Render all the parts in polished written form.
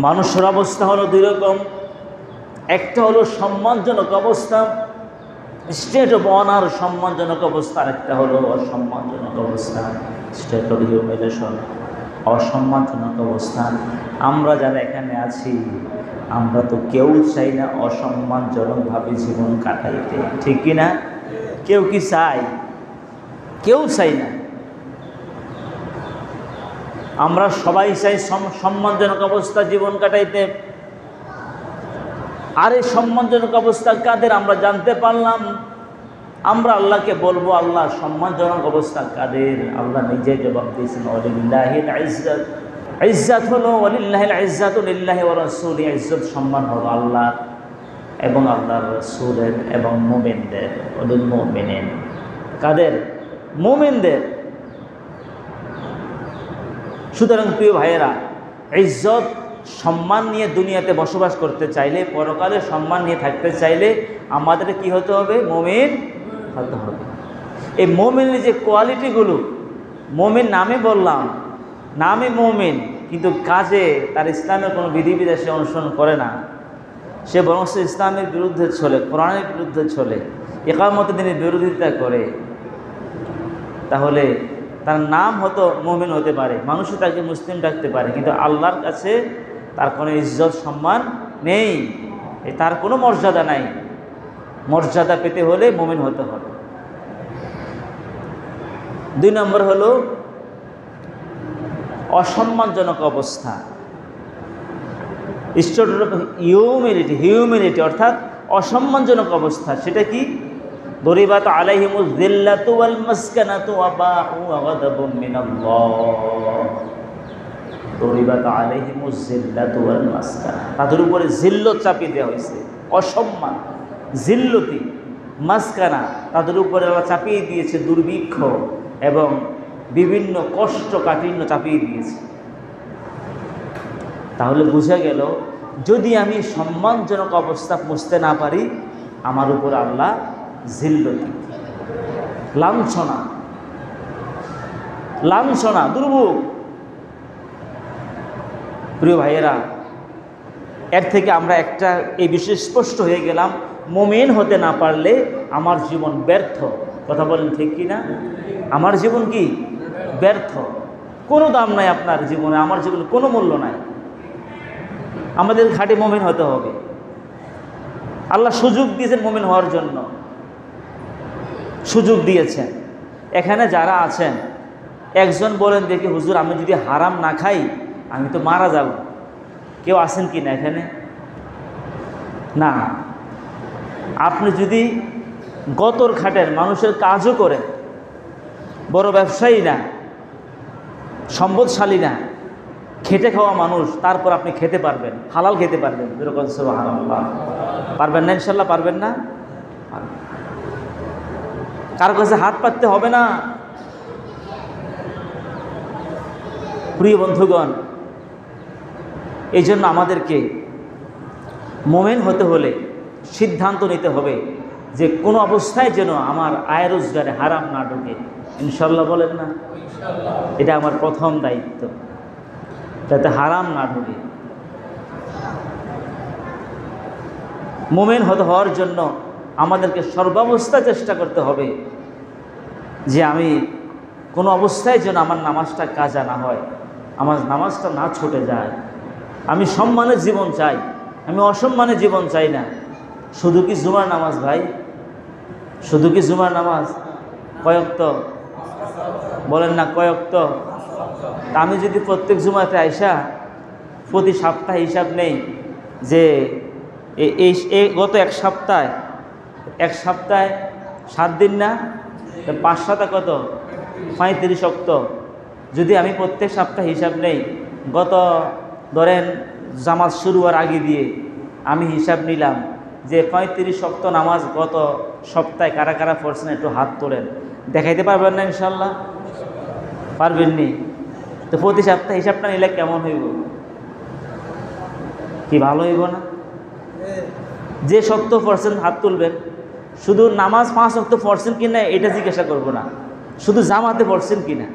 মানুষের অবস্থা হলো দুই রকম। একটা হলো সম্মানজনক অবস্থা, স্টেট অফ অনার, সম্মানজনক অবস্থা। আর একটা হলো অসম্মানজনক অবস্থা, স্টেট অফ হিউমিলেশন, অসম্মানজনক অবস্থান। আমরা যারা এখানে আছি, আমরা তো কেউ চাই না অসম্মানজনকভাবে জীবন কাটাইতে, ঠিক কি না? কেউ কি চাই? কেউ চাই না। আমরা সবাই চাই সম্মানজনক অবস্থা জীবন কাটাইতে। আর এই সম্মানজনক অবস্থা কাদের আমরা জানতে পারলাম। আমরা আল্লাহকে বলবো, আল্লাহ সম্মানজনক অবস্থা কাদের? আল্লাহ নিজে জবাব দিয়েছেন, ওয়ালিল্লাহিল ইজ্জাত। ইজ্জাত হলো ওয়ালিল্লাহিল ইজ্জাতু লিল্লাহি ওয়া রাসূলি। ইজ্জত সম্মান হলো আল্লাহ এবং আল্লাহর রাসূলের এবং মুমিনদের। ওয়ালিল মুমিনিন, কাদের? মুমিনদের। সুতরাং প্রিয় ভাইয়েরা, ইজ্জত সম্মান নিয়ে দুনিয়াতে বসবাস করতে চাইলে, পরকালে সম্মান নিয়ে থাকতে চাইলে আমাদের কি হতে হবে? মুমিন হতে হবে। এই মুমিনের যে কোয়ালিটিগুলো, মুমিন নামে বললাম, নামে মুমিন, কিন্তু কাজে তার ইসলামের কোনো বিধিবিধান সে অনুসরণ করে না। সে বরং ইসলামের বিরুদ্ধে চলে, কোরআনের বিরুদ্ধে চলে, ইকামত দ্বীনের বিরোধিতা করে, তাহলে তার নাম হয়তো মুমিন হতে পারে, মানুষও তাকে মুসলিম ডাকতে পারে, কিন্তু আল্লাহর কাছে তার কোনো ইজ্জত সম্মান নেই, তার কোনো মর্যাদা নাই। মর্যাদা পেতে হলে মুমিন হতে হবে। দুই নম্বর হলো অসম্মানজনক অবস্থা, হিউম্যানিটি, অর্থাৎ অসম্মানজনক অবস্থা। সেটা কি? দরিবাত আলাইহিমুজ যিল্লাতু ওয়াল মাসকানাতু ওয়া বাউ গাদাবুম মিনাল্লাহ। দরিবাত আলাইহিমুজ যিল্লাতু ওয়াল মাসকানা, তাদের উপরে জিল্লত চাপিয়ে দেওয়া হয়েছে, অসম্মান, জিল্লতি, মাসকানা, তাদের উপরে আল্লাহ চাপিয়ে দিয়েছে দুর্ভিক্ষ এবং বিভিন্ন কষ্ট কাঠিন্য চাপিয়ে দিয়েছে। তাহলে বোঝা গেল, যদি আমি সম্মানজনক অবস্থা বুঝতে না পারি, আমার উপর আল্লাহ জিল্লতি, লাঞ্ছনা, লাঞ্ছনা, দুর্ভোগ। প্রিয় ভাইয়েরা, এর থেকে আমরা একটা এই বিষয়ে স্পষ্ট হয়ে গেলাম, মুমিন হতে না পারলে আমার জীবন ব্যর্থ। কথা বলেন ঠিক কি না? আমার জীবন কি ব্যর্থ, কোনো দাম নাই আপনার জীবনে, আমার জীবনে কোনো মূল্য নাই। আমাদের খাঁটি মুমিন হতে হবে। আল্লাহ সুযোগ দিয়েছেন মুমিন হওয়ার জন্য, সুযোগ দিয়েছেন। এখানে যারা আছেন, একজন বলেন দেখি, হুজুর আমি যদি হারাম না খাই আমি তো মারা যাব। কেউ আছেন কি না এখানে? না। আপনি যদি গতর খাটেন, মানুষের কাজও করেন, বড় ব্যবসায়ী না, সম্পদশালী না, খেটে খাওয়া মানুষ, তারপর আপনি খেতে পারবেন, হালাল খেতে পারবেন, যেরকম সুবহানাল্লাহ, পারবেন না? ইনশাল্লাহ পারবেন না? কারো কাছে হাত পাততে হবে না। প্রিয় বন্ধুগণ, এই জন্য আমাদেরকে মুমিন হতে হলে সিদ্ধান্ত নিতে হবে যে কোনো অবস্থায় যেন আমার আয় রোজগারে হারাম না ঢোকে। ইনশাল্লাহ বলেন না? এটা আমার প্রথম দায়িত্ব, যাতে হারাম না ঢোকে। মুমিন হওয়ার জন্য আমাদেরকে সর্বাবস্থায় চেষ্টা করতে হবে যে আমি কোনো অবস্থায় যেন আমার নামাজটা কাজা না হয়, আমার নামাজটা না ছুটে যায়। আমি সম্মানের জীবন চাই, আমি অসম্মানের জীবন চাই না। শুধু কি জুমার নামাজ ভাই? শুধু কি জুমার নামাজ? কয়েকত বলেন না? কয়েকত? আমি যদি প্রত্যেক জুমাতে আইসা প্রতি সপ্তাহে হিসাব নেই যে এই গত এক সপ্তাহে 7 দিন না, 5 সাতা কত? 35 অক্ত। যদি আমি প্রত্যেক সপ্তাহে হিসাব নেই, গত ধরেন জামাত শুরু হওয়ার আগে দিয়ে আমি হিসাব নিলাম যে 35 অক্ত নামাজ গত সপ্তাহে কারা কারা পড়ছেন, একটু হাত তোলেন। দেখাইতে পারবেন না? ইনশাল্লাহ পারবেননি। তো প্রতি সপ্তাহে হিসাবটা নিলে কেমন হইব? কি ভালো হইব না? যে 70% হাত তুলবেন, শুধু নামাজ 5 ওয়াক্ত পড়ছেন কিনা এটা জিজ্ঞাসা করব না, শুধু জামাতে পড়ছেন কিনা।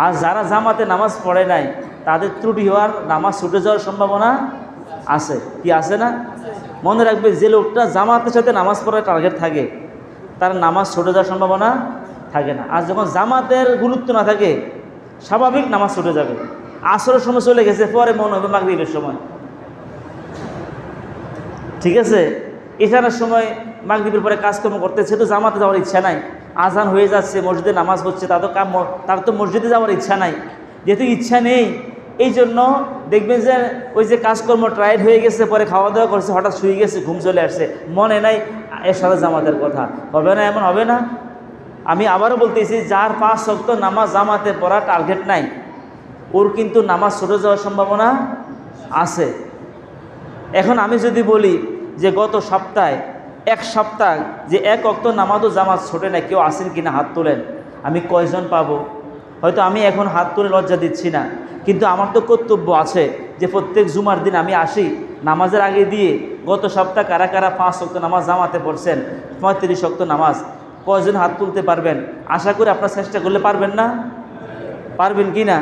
আর যারা জামাতে নামাজ পড়ে নাই তাদের ত্রুটি হওয়ার, নামাজ ছুটে যাওয়ার সম্ভাবনা আছে। কি আছে না? মনে রাখবে, যে লোকটা জামাতের সাথে নামাজ পড়ার টার্গেট থাকে তার নামাজ ছুটে যাওয়ার সম্ভাবনা থাকে না। আর যখন জামাতের গুরুত্ব না থাকে, স্বাভাবিক নামাজ ছুটে যাবে। আসরের সময় চলে গেছে, পরে মনে হবে মাগরিবের সময়, ঠিক আছে? এশারের সময় মাগরিবের পরে কাজকর্ম করতেছে, তো জামাতে যাওয়ার ইচ্ছা নাই। আজান হয়ে যাচ্ছে, মসজিদে নামাজ হচ্ছে, তার তো মসজিদে যাওয়ার ইচ্ছা নাই। যেহেতু ইচ্ছা নেই, এই জন্য দেখবেন যে ওই যে কাজকর্ম টায়ার্ড হয়ে গেছে, পরে খাওয়া দাওয়া করছে, হঠাৎ শুয়ে গেছে, ঘুম চলে আসছে, মনে নাই এর সাথে জামাতের কথা। হবে না? এমন হবে না? আমি আবারও বলতেছি, যার 5 ওয়াক্ত নামাজ জামাতে পড়া টার্গেট নাই, ওর কিন্তু নামাজ ছুটে যাওয়ার সম্ভাবনা আছে। এখন আমি যদি বলি যে গত সপ্তাহে, এক সপ্তাহ যে 1 ওয়াক্ত নামাজও জামাত ছোটে না, কেউ আসেন কিনা হাত তোলেন, আমি কয়জন পাবো? হয়তো আমি এখন হাত তুলে লজ্জা দিচ্ছি না, কিন্তু আমার তো কর্তব্য আছে যে প্রত্যেক জুমার দিন আমি আসি নামাজের আগে দিয়ে গত সপ্তাহ কারা কারা 5 ওয়াক্ত নামাজ জামাতে পড়ছেন, 35 ওয়াক্ত নামাজ, কয়জন হাত তুলতে পারবেন? আশা করি আপনার চেষ্টা করলে পারবেন না? পারবেন কি না?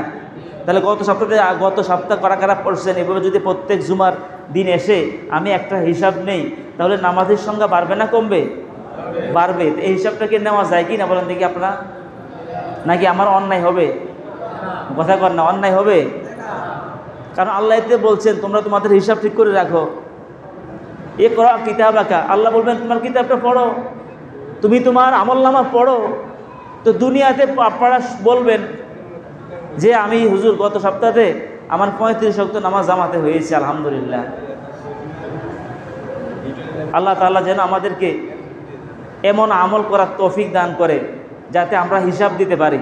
তাহলে গত সপ্তাহ কারা কারা পড়ছেন, এভাবে যদি প্রত্যেক জুমার দিন এসে আমি একটা হিসাব নেই, তাহলে নামাজের সংখ্যা বাড়বে না কমবে? বাড়বে। এই হিসাবটাকে নেওয়া যায় কি না বলেন দেখি আপনারা? নাকি আমার অন্যায় হবে? কথা কর না, অন্যায় হবে? কারণ আল্লাহ এতে বলছেন তোমরা তোমাদের হিসাব ঠিক করে রাখো। এ করা কিতাব আঁকা, আল্লাহ বলবেন তোমার কিতাবটা পড়ো, তুমি তোমার আমলনামা পড়ো। তো দুনিয়াতে আপনারা বলবেন যে আমি হুজুর গত সপ্তাহে আমার 35 ওয়াক্ত নামাজ জামাতে হয়েছে, আলহামদুলিল্লাহ। আল্লাহ তাআলা যেন আমাদেরকে এমন আমল করার তৌফিক দান করে যাতে আমরা হিসাব দিতে পারি,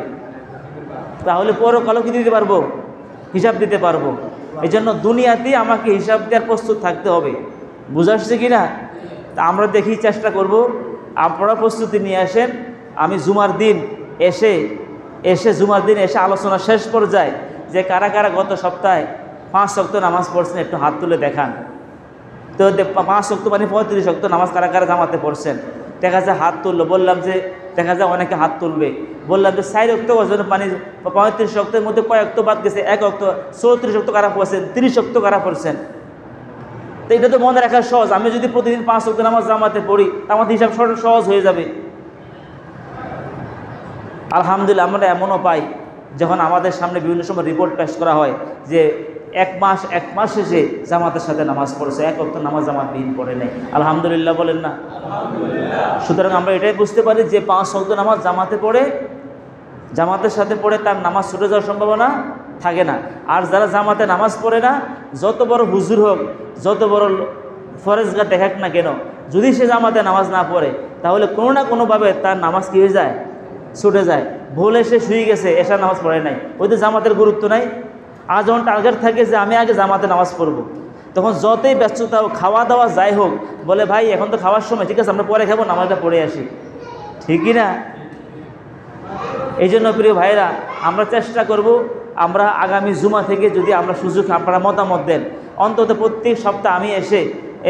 তাহলে পরকালও কি দিতে পারবো? হিসাব দিতে পারবো। এই জন্য দুনিয়াতেই আমাকে হিসাব দেওয়ার প্রস্তুত থাকতে হবে। বুঝাচ্ছে কি না? তা আমরা দেখি, চেষ্টা করব, আপনারা প্রস্তুতি নিয়ে আসেন। আমি জুমার দিন এসে আলোচনা শেষ পর্যায়ে যে কারা কারা গত সপ্তাহে 5 ওয়াক্ত নামাজ পড়ছেন একটু হাত তুলে দেখান। তো 5 ওয়াক্ত মানে 35 ওয়াক্ত নামাজ কারা কারা জামাতে পড়ছেন? দেখা যায় হাত তুললো, বললাম যে দেখা যায় অনেকে হাত তুলবে, বললাম যে 4 ওয়াক্ত মানে 35 ওয়াক্তের মধ্যে কয় ওয়াক্ত বাদ গেছে? 1 ওয়াক্ত। 34 ওয়াক্ত কারা পড়ছেন? 30 ওয়াক্ত কারা পড়ছেন? তো এটা তো মনে রাখা সহজ। আমি যদি প্রতিদিন 5 ওয়াক্ত নামাজ জামাতে পড়ি, আমার হিসাব সহজ হয়ে যাবে। আলহামদুলিল্লাহ, আমরা এমনও পাই যখন আমাদের সামনে বিভিন্ন সময় রিপোর্ট পেশ করা হয় যে এক মাস শেষে জামাতের সাথে নামাজ পড়ছে, 1 ওয়াক্ত নামাজ জামাত দিন পড়ে নেই। আলহামদুলিল্লাহ বলেন না? সুতরাং আমরা এটাই বুঝতে পারি যে 5 ওয়াক্ত নামাজ জামাতের সাথে পড়ে তার নামাজ ছুটে যাওয়ার সম্ভাবনা থাকে না। আর যারা জামাতে নামাজ পড়ে না, যত বড় হুজুর হোক, যত বড় ফরেজগার দেখাক না কেন, যদি সে জামাতে নামাজ না পড়ে, তাহলে কোনো না কোনোভাবে তার নামাজ কী হয়ে যায়? ছুটে যায়। ভুলে সে শুয়ে গেছে, এশার নামাজ পড়ে নাই, ওই তো জামাতের গুরুত্ব নাই। আর যখন টার্গেট থাকে যে আমি আগে জামাতে নামাজ পড়বো, তখন যতই ব্যস্ততা হোক, খাওয়া দাওয়া যাই হোক, বলে ভাই এখন তো খাওয়ার সময়, ঠিক আছে আমরা পরে খাবো, নামাজটা পড়ে আসি, ঠিকই না? এই জন্য প্রিয় ভাইরা, আমরা চেষ্টা করব, আমরা আগামী জুমা থেকে যদি আমরা সুযোগ, আপনারা মতামত দেন, অন্তত প্রত্যেক সপ্তাহ আমি এসে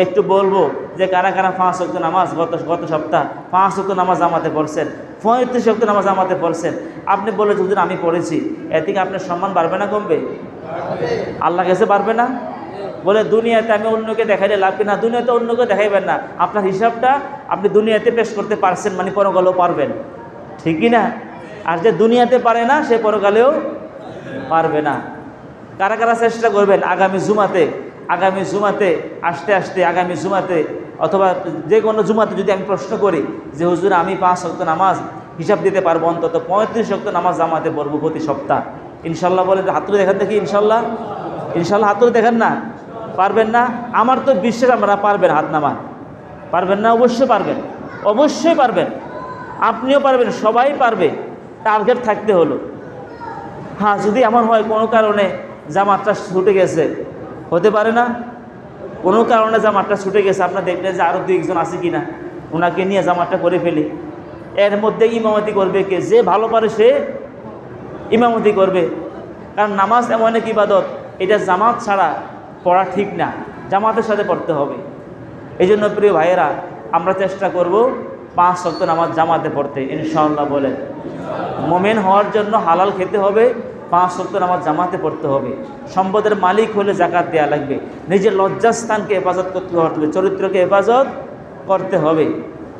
একটু বলবো যে কারা কারা 5 ওয়াক্ত নামাজ গত সপ্তাহ 5 ওয়াক্ত নামাজ জামাতে পড়ছেন, 35 ওয়াক্ত নামাজ জামাতে পড়ছেন। আপনি বলে যদি আমি পড়েছি, এর থেকে আপনার সম্মান বাড়বে না কমবে? আল্লাহ কাছে বাড়বে না? বলে দুনিয়াতে আমি অন্যকে দেখাইলে লাভ না, দুনিয়াতে অন্যকে দেখাইবেন না, আপনার হিসাবটা আপনি দুনিয়াতে পেশ করতে পারছেন, মানে পরকালেও পারবেন, ঠিকই না? আর যে দুনিয়াতে পারে না, সে পরকালেও পারবে না। কারা কারা চেষ্টা করবেন আগামী জুমাতে আসতে আগামী জুমাতে অথবা যে কোনো জুমাতে যদি আমি প্রশ্ন করি যে হুজুর আমি 5 ওয়াক্ত নামাজ হিসাব দিতে পারবো, অন্তত 35 ওয়াক্ত নামাজ জামাতে পড়বো প্রতি সপ্তাহ, ইনশাল্লাহ বলে হাত তুলে দেখান দেখি। ইনশাল্লাহ হাত তুলে দেখান না? পারবেন না? আমার তো বিশ্বাস আপনারা পারবেন। হাত নামান। পারবেন না? অবশ্যই পারবেন। আপনিও পারবেন, সবাই পারবে। টার্গেট থাকতে হলো। হ্যাঁ, যদি এমন হয় কোনো কারণে জামাতটা ছুটে গেছে, হতে পারে না? কোনো কারণে জামাতটা ছুটে গেছে, আপনার দেখলেন যে আরও 2-1 আছে কিনা, ওনাকে নিয়ে জামাতটা করে ফেলি। এর মধ্যে ইমামতি করবে কে? যে ভালো পারে সে ইমামতি করবে। কারণ নামাজ এমন এক ইবাদত, এটা জামাত ছাড়া পড়া ঠিক না, জামাতের সাথে পড়তে হবে। এই জন্য প্রিয় ভাইয়েরা, আমরা চেষ্টা করব 5 ওয়াক্ত নামাজ জামাতে পড়তে, ইনশাআল্লাহ বলেন। মোমেন হওয়ার জন্য হালাল খেতে হবে, 5 ওয়াক্ত নামাজ জামাতে পড়তে হবে, সম্পদের মালিক হলে জাকাত দেওয়া লাগবে, নিজের লজ্জাস্থানকে হেফাজত করতে হবে, চরিত্রকে হেফাজত করতে হবে।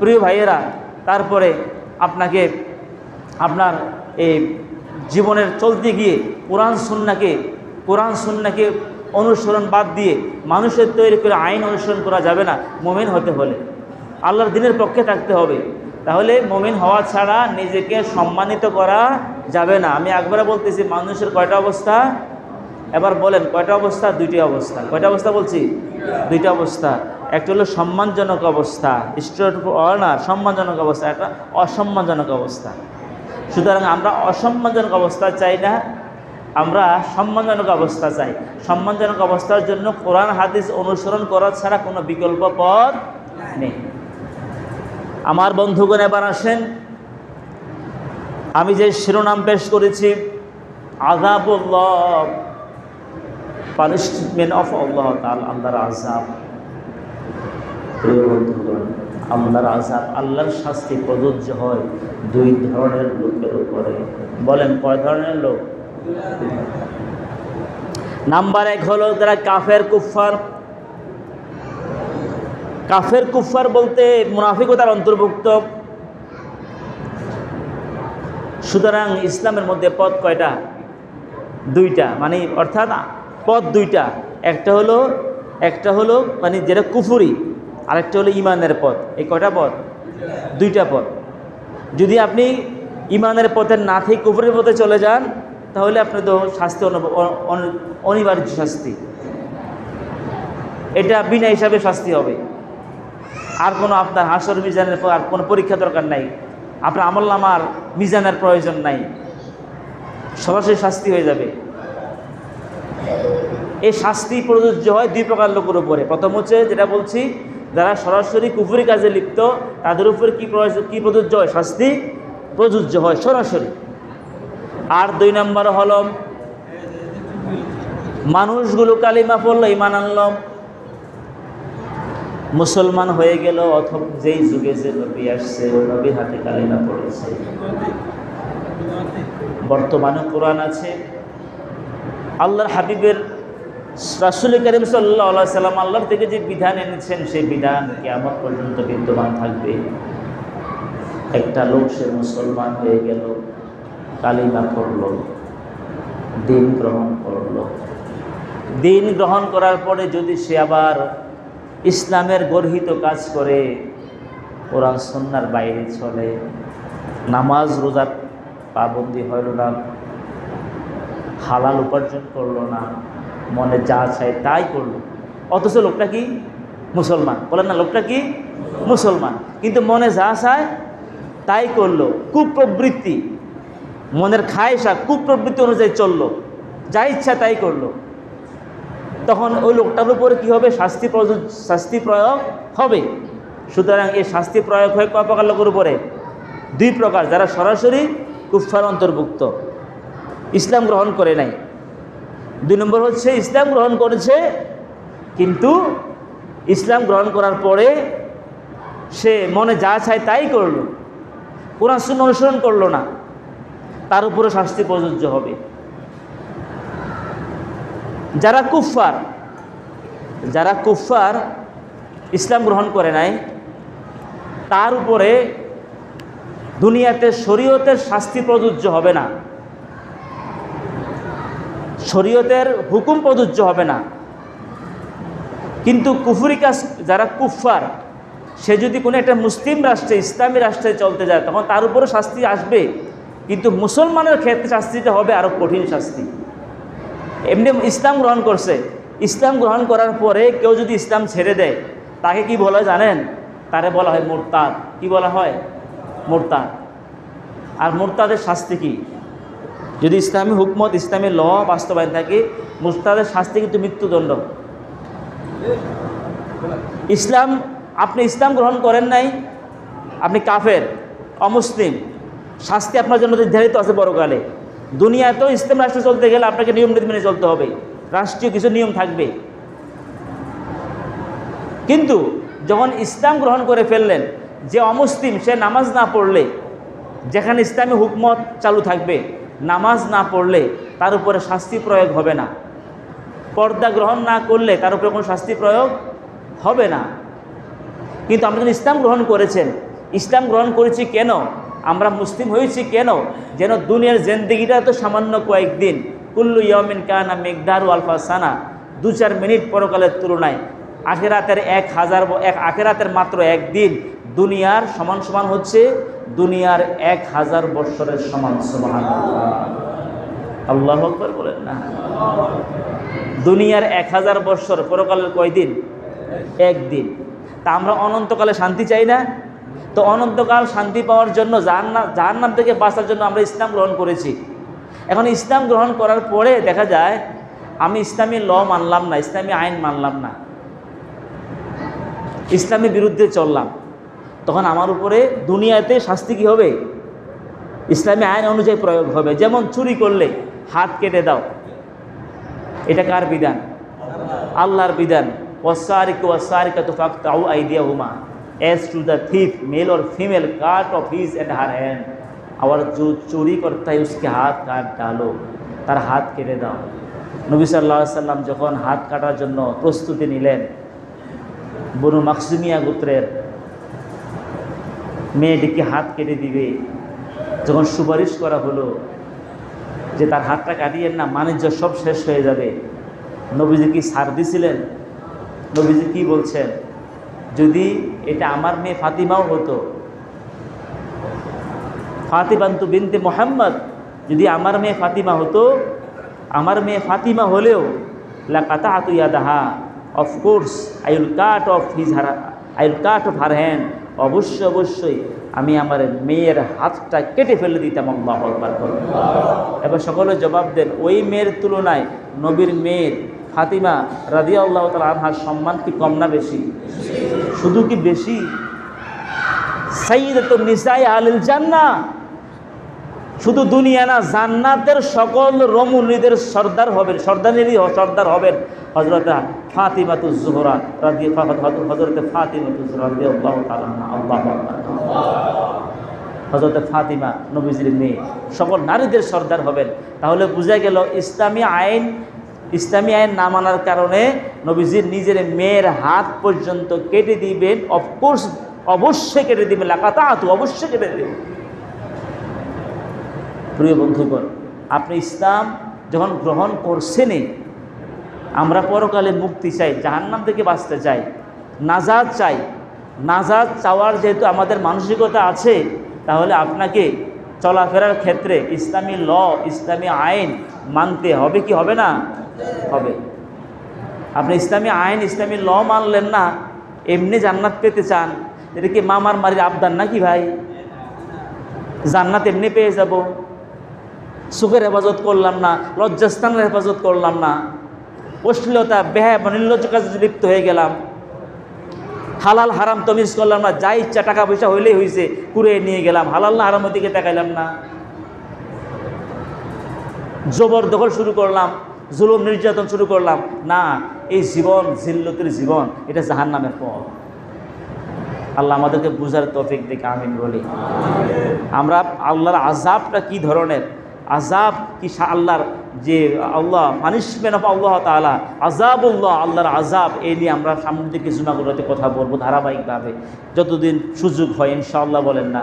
প্রিয় ভাইয়েরা, তারপরে আপনাকে আপনার এই জীবনের চলতে গিয়ে কোরআন সুন্নাহকে অনুসরণ বাদ দিয়ে মানুষের তৈরি করে আইন অনুসরণ করা যাবে না। মুমিন হতে হলে আল্লাহর দ্বীনের পক্ষে থাকতে হবে। তাহলে মুমিন হওয়া ছাড়া নিজেকে সম্মানিত করা যাবে না। আমি একবারে বলতেছি, মানুষের কয়টা অবস্থা? এবার বলেন কয়টা অবস্থা? 2টি অবস্থা। কয়টা অবস্থা বলছি? 2টা অবস্থা। একটা হলো সম্মানজনক অবস্থা, স্ট্রেট অনার সম্মানজনক অবস্থা, একটা অসম্মানজনক অবস্থা। সুতরাং আমরা অসম্মানজনক অবস্থা চাই না, আমরা সম্মানজনক অবস্থা চাই। সম্মানজনক অবস্থার জন্য কোরআন হাদিস অনুসরণ করা ছাড়া কোনো বিকল্প পথ নেই। আমার বন্ধুগণ, এবার আসেন, আমি যে শিরোনাম পেশ করেছি, আযাবুল্লাহ, পানিশমেন্ট অফ আল্লাহ তাআলা, আল্লাহর আযাব। প্রিয় বন্ধুগণ, আল্লাহর আযাব, আল্লাহর শাস্তি প্রযোজ্য হয় 2 ধরনের লোকের উপরে। বলেন কয় ধরনের লোক? নাম্বার 1 হলো যারা কাফের কুফফার। কাফের কুফফার বলতে মুনাফিকতার অন্তর্ভুক্ত। সুতরাং ইসলামের মধ্যে পথ কয়টা? 2টা, মানে অর্থাৎ পথ 2টা। একটা হলো মানে যেটা কুফরি, আরেকটা হলো ইমানের পথ। এই কয়টা পথ? 2টা পথ। যদি আপনি ইমানের পথে না থেকে কুফরের পথে চলে যান, তাহলে আপনি তো শাস্তি অনিবার্য শাস্তি, এটা বিনা হিসাবে শাস্তি হবে। আর কোনো আপনার হাসর মিজানের আর কোনো পরীক্ষা দরকার নাই, আপনার আমলনামার মিজানের প্রয়োজন নাই, সরাসরি শাস্তি হয়ে যাবে। এই শাস্তি প্রযোজ্য হয় 2 প্রকার লোকের উপরে। প্রথম হচ্ছে যেটা বলছি, যারা সরাসরি কুফরি কাজে লিপ্ত, তাদের উপরে কি প্রযোজ্য হয়? শাস্তি প্রযোজ্য হয় সরাসরি। আর 2 নম্বর হলো মানুষগুলো কালিমা পড়লো, ঈমান আনলো, মুসলমান হয়ে গেল, অথবা যেই যুগে যে নবী আসছে ওই নবীর হাতে কালিমা পড়েছে। বর্তমানে কোরআন আছে, আল্লাহর হাবিবের রাসূল কারীম সাল্লাল্লাহু আলাইহি সাল্লাম আল্লাহর থেকে যে বিধান এনেছেন, সেই বিধান কিয়ামত পর্যন্ত বিদ্যমান থাকবে। একটা লোক সে মুসলমান হয়ে গেল, কালিমা পড়ল, দিন গ্রহণ করল। দিন গ্রহণ করার পরে যদি সে আবার ইসলামের গর্হিত কাজ করে, কোরআন সুন্নাহর বাইরে চলে, নামাজ রোজার পাবন্দি হইল না, হালাল উপার্জন করলো না, মনে যা চায় তাই করলো, অথচ লোকটা কি মুসলমান? বলেন না, লোকটা কি মুসলমান, কিন্তু মনে যা চায় তাই করলো, কুপ্রবৃত্তি, মনের খায়সা কুপ্রবৃত্তি অনুযায়ী চললো, যা ইচ্ছা তাই করলো, তখন ওই লোকটার উপরে কী হবে? শাস্তি প্রয়োগ হবে। সুতরাং এই শাস্তি প্রয়োগ হয় কয় প্রকার লোকের উপরে? 2 প্রকার। যারা সরাসরি কুফফার অন্তর্ভুক্ত, ইসলাম গ্রহণ করে নাই। 2 নম্বর হচ্ছে ইসলাম গ্রহণ করেছে, কিন্তু ইসলাম গ্রহণ করার পরে সে মনে যা চায় তাই করলো, কোরআন সুন্নাহ অনুসরণ করলো না, তার উপরে শাস্তি প্রযোজ্য হবে। যারা কুফফার ইসলাম গ্রহণ করে নাই, তার উপরে দুনিয়াতে শরীয়তের শাস্তি প্রযোজ্য হবে না, শরীয়তের হুকুম প্রযোজ্য হবে না। কিন্তু কুফরি কাজ যারা কুফফার, সে যদি কোনো একটা মুসলিম রাষ্ট্রে, ইসলামী রাষ্ট্রে চলতে যায়, তখন তার উপরে শাস্তি আসবে, কিন্তু মুসলমানের ক্ষেত্রে শাস্তিটা হবে আরও কঠিন শাস্তি। এমনি ইসলাম গ্রহণ করছে, ইসলাম গ্রহণ করার পরে কেউ যদি ইসলাম ছেড়ে দেয়, তাকে কি বলা হয় জানেন? তারে বলা হয় মুরতাদ। কি বলা হয়? মুরতাদ। আর মুরতাদের শাস্তি কি? যদি ইসলামী হুকমত, ইসলামী ল বাস্তবায়ন থাকে, মুরতাদের শাস্তি কিন্তু মৃত্যুদণ্ড। আপনি ইসলাম গ্রহণ করেন নাই, আপনি কাফের, অমুসলিম, শাস্তি আপনার জন্য নির্ধারিত আছে পরকালে। দুনিয়াতেও ইসলাম রাষ্ট্র চলতে গেলে আপনাকে নিয়ম নীতি মেনে চলতে হবে, রাষ্ট্রীয় কিছু নিয়ম থাকবে। কিন্তু যখন ইসলাম গ্রহণ করে ফেললেন, যে অমুসলিম সে নামাজ না পড়লে, যেখানে ইসলামী হুকমত চালু থাকবে, নামাজ না পড়লে তার উপরে শাস্তি প্রয়োগ হবে না, পর্দা গ্রহণ না করলে তার উপরে কোনো শাস্তি প্রয়োগ হবে না। কিন্তু আমরা যখন ইসলাম গ্রহণ করেছেন, ইসলাম গ্রহণ করেছি কেন, আমরা মুসলিম হয়েছি কেন, যেন দুনিয়ার জিন্দেগিটা তো সামান্য কয়েকদিন, কুল্লু ইয়াউমিন কানা মিকদারু আলফা সানা, 2-4 মিনিট পরকালের তুলনায় আখিরাতের 1000 আখিরাতের মাত্র একদিন দুনিয়ার সমান সমান হচ্ছে দুনিয়ার 1000 বৎসরের সমান। সুবহানাল্লাহ, আল্লাহু আকবার বলেন না। দুনিয়ার 1000 বৎসর, পরকালের কয়দিন? একদিন। তা আমরা অনন্তকালে শান্তি চাই না? তো অনন্তকাল শান্তি পাওয়ার জন্য, জাহান্নাম থেকে বাঁচার জন্য আমরা ইসলাম গ্রহণ করেছি। এখন ইসলাম গ্রহণ করার পরে দেখা যায় আমি ইসলামী ল মানলাম না, ইসলামী আইন মানলাম না, ইসলামের বিরুদ্ধে চললাম, তখন আমার উপরে দুনিয়াতে শাস্তি কী হবে? ইসলামী আইন অনুযায়ী প্রয়োগ হবে। যেমন চুরি করলে হাত কেটে দাও, এটা কার বিধান? আল্লাহর বিধান। ওয়াসারিকু ওয়াসারিকাতু ফাকতাউ আইদিয়াহুমা, as to the thief, male or female, cut off his and her hand। और जो चोरी करता है उसके हाथ काट डालो, তার হাত কেটে দাও। নবী সাল্লাল্লাহু আলাইহি সাল্লাম যখন হাত কাটার জন্য প্রস্তুতি নিলেন, বনু মাখজুমিয়া গোত্রের মেয়েটিকে হাত কেটে দিবে, যখন সুপারিশ করা হলো যে তার হাতটা কাটিয়েন না, বাণিজ্য সব শেষ হয়ে যাবে, নবীজি কি ছাড় দিছিলেন? নবীজি কি বলছেন? যদি এটা আমার মেয়ে ফাতিমাও হতো, ফাতিমান্তু বিনতে মুহাম্মদ, যদি আমার মেয়ে ফাতিমা হতো, আমার মেয়ে ফাতিমা হলেও লাকাতাতু ইয়াদাহা, of course I will cut off her hand, অবশ্যই আমি আমার মেয়ের হাতটা কেটে ফেলে দিতাম। আল্লাহু আকবার। এবার সকলে জবাব দেন, ওই মেয়ের তুলনায় নবীর মেয়ের ফাতিমা রাদিয়াল্লাহু তাআলা আনহার সম্মান কি কম না বেশি? শুধু কি বেশি? সাইয়্যিদাতুন নিসাই আহলিল জান্নাহ, শুধু দুনিয়া না, জান্নাতের সকল রমণীদের সর্দার হবেন, সর্দার হবেন হযরত ফাতিমাতুজ জোহরা হযরত ফাতিমাতুজ জোহরা রাদিয়াল্লাহু তাআলা আনহা। আল্লাহু আকবার। হযরত ফাতিমা নবীজির মেয়ে, সকল নারীদের সর্দার হবেন। তাহলে বোঝা গেল ইসলামী আইন না মানার কারণে নবীজির নিজের মেয়ের হাত পর্যন্ত কেটে দিবেন। অফকোর্স, অবশ্যই কেটে দিবেন, লাকাতাতু, অবশ্যই কেটে দিবেন। প্রিয় বন্ধুগণ, আপনি ইসলাম যখন গ্রহণ করছেনই, আমরা পরকালে মুক্তি চাই, জাহান্নাম থেকে বাঁচতে চাই, নাজাত চাই। নাজাত চাওয়ার যেহেতু আমাদের মানসিকতা আছে, তাহলে আপনাকে চলাফেরার ক্ষেত্রে ইসলামী ল, ইসলামী আইন মানতে হবে কি হবে না? হবে। আপনি ইসলামী আইন, ইসলামী ল মানলেন না, এমনি জান্নাত পেতে চান, এটা কি মামার মারির আবদার নাকি ভাই? জান্নাত এমনি পেয়ে যাব, সুখের হেফাজত করলাম না, লজ্জাস্থানের হেফাজত করলাম না, অশ্লীলতা, বেহায়া বা নির্লজ্জ কাজে লিপ্ত হয়ে গেলাম, হালাল হারাম তমিজ করলাম না, যা ইচ্ছা টাকা পয়সা হইলেই হয়েছে কুড়িয়ে নিয়ে গেলাম, হালাল না হারামের দিকে তাকাইলাম না, জবরদখল শুরু করলাম, জুলুম নির্যাতন শুরু করলাম না, এই জীবন জিল্লতের জীবন, এটা জাহান্নামের পথ। আল্লাহ আমাদেরকে বুঝার তৌফিক দিকে আমিন বলি। আমরা আল্লাহর আযাবটা কি ধরনের, আযাব কি আল্লাহর যে আল্লাহ পানিশমেন্ট অফ আল্লাহ তাআলা, আযাবুল্লাহ, আল্লাহর আযাব, এই নিয়ে আমরা সামনের দিকে জুমাগুলোতে কথা বলবো ধারাবাহিকভাবে, যতদিন সুযোগ হয় ইনশাআল্লাহ, বলেন না।